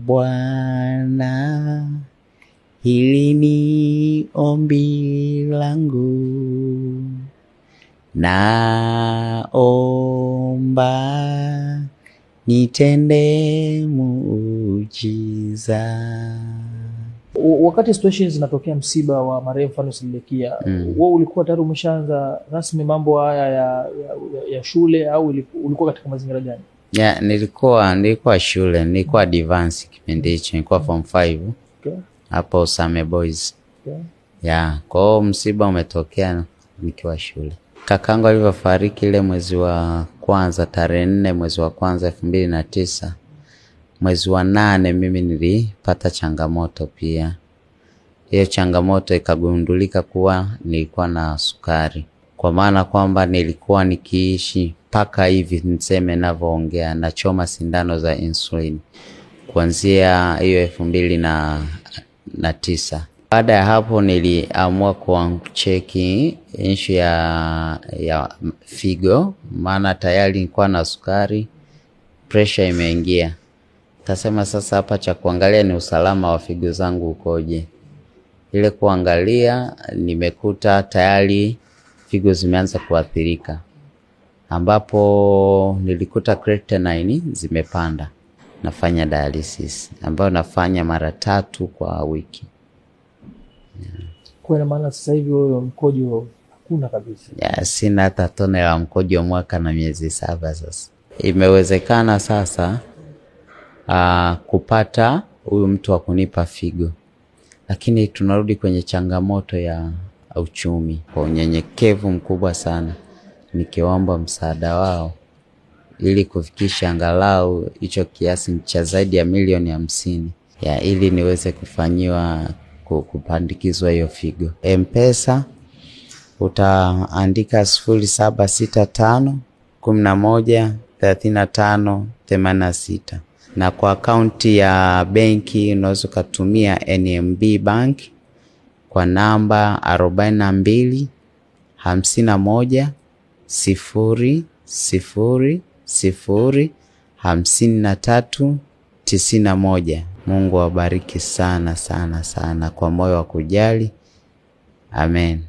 Bwana, hili ni ombi langu, naomba nitende muujiza. Wakati situations zinatokea msiba wa marehemu Fanus Lilekia, wewe ulikuwa tayari umeshaanza rasmi mambo haya ya shule au ulikuwa katika mazingira gani? Yeah, nilikuwa shule, nilikuwa advance kipindi hicho, nilikuwa form 5. Okay. Hapo Usame Boys. Okay. Yeah, kwa msiba umetokea nikiwa shule. Kakangu alivyofariki ile mwezi wa kwanza, tarehe 4 mwezi wa kwanza 2009. Mwezi wa 8 mimi nilipata changamoto pia. Hiyo changamoto ikagundulika kuwa nilikuwa na sukari. Kwa maana kwamba nilikuwa nikiishi mpaka hivi niseme ninavyoongea nachoma sindano za insulin kuanzia hiyo 2009. Baada ya hapo niliamua kucheki issue ya figo, maana tayari nilikuwa na sukari, pressure imeingia. Kasema sasa hapa cha kuangalia ni usalama wa figo zangu ukoje. Ile kuangalia nimekuta tayari figo zimeanza kuathirika, ambapo nilikuta creatinine zimepanda. Nafanya dialysis ambayo nafanya mara 3 kwa wiki. Kwa maana sasa hivi wewe mkojo hakuna kabisa? Sina hata tone la mkojo mwaka na miezi 7 sasa. Imewezekana sasa kupata huyu mtu wa kunipa figo, lakini tunarudi kwenye changamoto ya uchumi. Kwa unyenyekevu mkubwa sana nikiomba msaada wao ili kufikisha angalau hicho kiasi cha zaidi ya milioni 50 ili niweze kufanyiwa kupandikizwa hiyo figo. M-Pesa utaandika 0765 11 35 86, na kwa akaunti ya benki unaweza kutumia NMB Bank kwa namba 42 51 000 53 91. Mungu awabariki sana sana sana kwa moyo wa kujali. Amen.